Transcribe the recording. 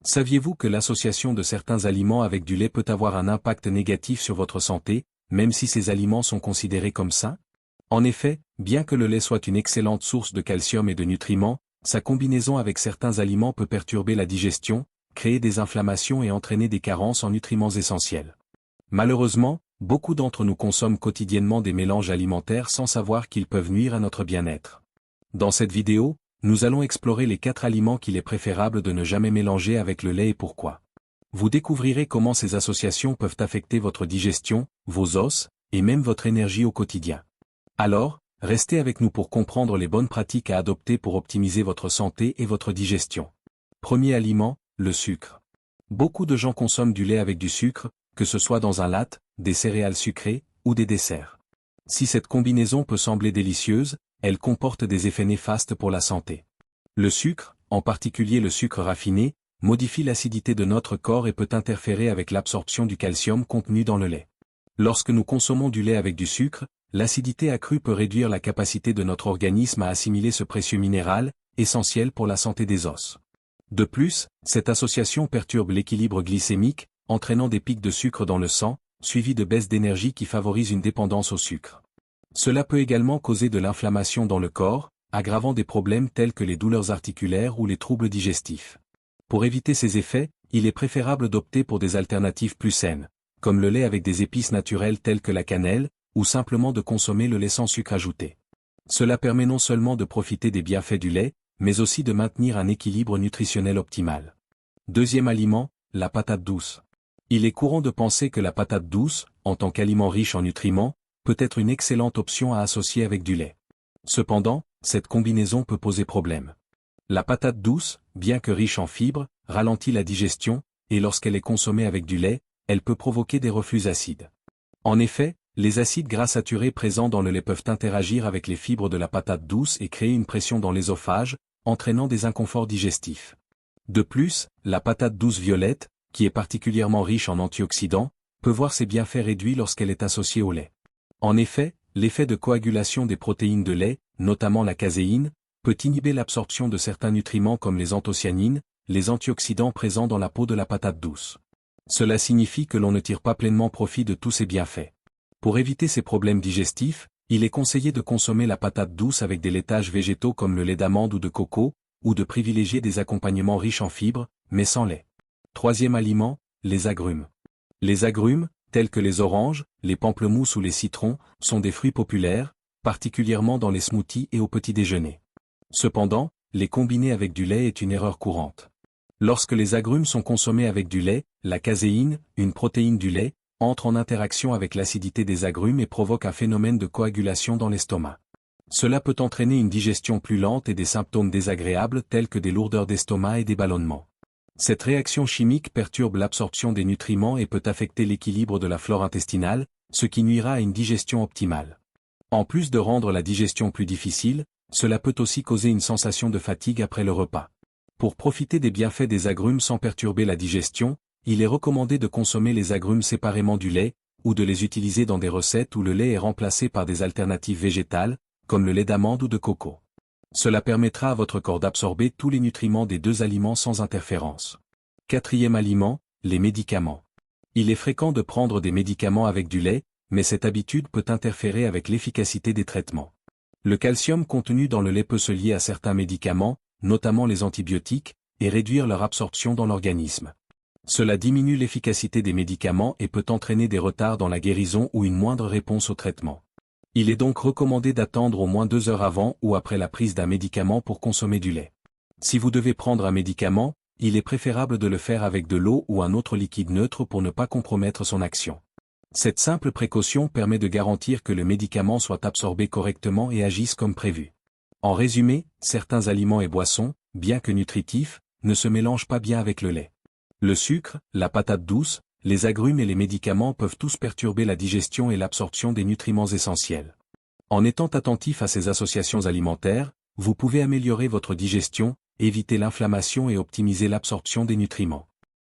Saviez-vous que l'association de certains aliments avec du lait peut avoir un impact négatif sur votre santé, même si ces aliments sont considérés comme sains? En effet, bien que le lait soit une excellente source de calcium et de nutriments, sa combinaison avec certains aliments peut perturber la digestion, créer des inflammations et entraîner des carences en nutriments essentiels. Malheureusement, beaucoup d'entre nous consomment quotidiennement des mélanges alimentaires sans savoir qu'ils peuvent nuire à notre bien-être. Dans cette vidéo, nous allons explorer les 4 aliments qu'il est préférable de ne jamais mélanger avec le lait et pourquoi. Vous découvrirez comment ces associations peuvent affecter votre digestion, vos os, et même votre énergie au quotidien. Alors, restez avec nous pour comprendre les bonnes pratiques à adopter pour optimiser votre santé et votre digestion. Premier aliment, le sucre. Beaucoup de gens consomment du lait avec du sucre, que ce soit dans un latte, des céréales sucrées, ou des desserts. Si cette combinaison peut sembler délicieuse, elle comporte des effets néfastes pour la santé. Le sucre, en particulier le sucre raffiné, modifie l'acidité de notre corps et peut interférer avec l'absorption du calcium contenu dans le lait. Lorsque nous consommons du lait avec du sucre, l'acidité accrue peut réduire la capacité de notre organisme à assimiler ce précieux minéral, essentiel pour la santé des os. De plus, cette association perturbe l'équilibre glycémique, entraînant des pics de sucre dans le sang, suivis de baisses d'énergie qui favorisent une dépendance au sucre. Cela peut également causer de l'inflammation dans le corps, aggravant des problèmes tels que les douleurs articulaires ou les troubles digestifs. Pour éviter ces effets, il est préférable d'opter pour des alternatives plus saines, comme le lait avec des épices naturelles telles que la cannelle, ou simplement de consommer le lait sans sucre ajouté. Cela permet non seulement de profiter des bienfaits du lait, mais aussi de maintenir un équilibre nutritionnel optimal. Deuxième aliment, la patate douce. Il est courant de penser que la patate douce, en tant qu'aliment riche en nutriments, peut être une excellente option à associer avec du lait. Cependant, cette combinaison peut poser problème. La patate douce, bien que riche en fibres, ralentit la digestion, et lorsqu'elle est consommée avec du lait, elle peut provoquer des reflux acides. En effet, les acides gras saturés présents dans le lait peuvent interagir avec les fibres de la patate douce et créer une pression dans l'ésophage, entraînant des inconforts digestifs. De plus, la patate douce violette, qui est particulièrement riche en antioxydants, peut voir ses bienfaits réduits lorsqu'elle est associée au lait. En effet, l'effet de coagulation des protéines de lait, notamment la caséine, peut inhiber l'absorption de certains nutriments comme les anthocyanines, les antioxydants présents dans la peau de la patate douce. Cela signifie que l'on ne tire pas pleinement profit de tous ces bienfaits. Pour éviter ces problèmes digestifs, il est conseillé de consommer la patate douce avec des laitages végétaux comme le lait d'amande ou de coco, ou de privilégier des accompagnements riches en fibres, mais sans lait. Troisième aliment, les agrumes. Les agrumes, tels que les oranges, les pamplemousses ou les citrons, sont des fruits populaires, particulièrement dans les smoothies et au petit déjeuner. Cependant, les combiner avec du lait est une erreur courante. Lorsque les agrumes sont consommés avec du lait, la caséine, une protéine du lait, entre en interaction avec l'acidité des agrumes et provoque un phénomène de coagulation dans l'estomac. Cela peut entraîner une digestion plus lente et des symptômes désagréables tels que des lourdeurs d'estomac et des ballonnements. Cette réaction chimique perturbe l'absorption des nutriments et peut affecter l'équilibre de la flore intestinale, ce qui nuira à une digestion optimale. En plus de rendre la digestion plus difficile, cela peut aussi causer une sensation de fatigue après le repas. Pour profiter des bienfaits des agrumes sans perturber la digestion, il est recommandé de consommer les agrumes séparément du lait, ou de les utiliser dans des recettes où le lait est remplacé par des alternatives végétales, comme le lait d'amande ou de coco. Cela permettra à votre corps d'absorber tous les nutriments des 2 aliments sans interférence. Quatrième aliment, les médicaments. Il est fréquent de prendre des médicaments avec du lait, mais cette habitude peut interférer avec l'efficacité des traitements. Le calcium contenu dans le lait peut se lier à certains médicaments, notamment les antibiotiques, et réduire leur absorption dans l'organisme. Cela diminue l'efficacité des médicaments et peut entraîner des retards dans la guérison ou une moindre réponse au traitement. Il est donc recommandé d'attendre au moins 2 heures avant ou après la prise d'un médicament pour consommer du lait. Si vous devez prendre un médicament, il est préférable de le faire avec de l'eau ou un autre liquide neutre pour ne pas compromettre son action. Cette simple précaution permet de garantir que le médicament soit absorbé correctement et agisse comme prévu. En résumé, certains aliments et boissons, bien que nutritifs, ne se mélangent pas bien avec le lait. Le sucre, la patate douce, les agrumes et les médicaments peuvent tous perturber la digestion et l'absorption des nutriments essentiels. En étant attentif à ces associations alimentaires, vous pouvez améliorer votre digestion, éviter l'inflammation et optimiser l'absorption des nutriments.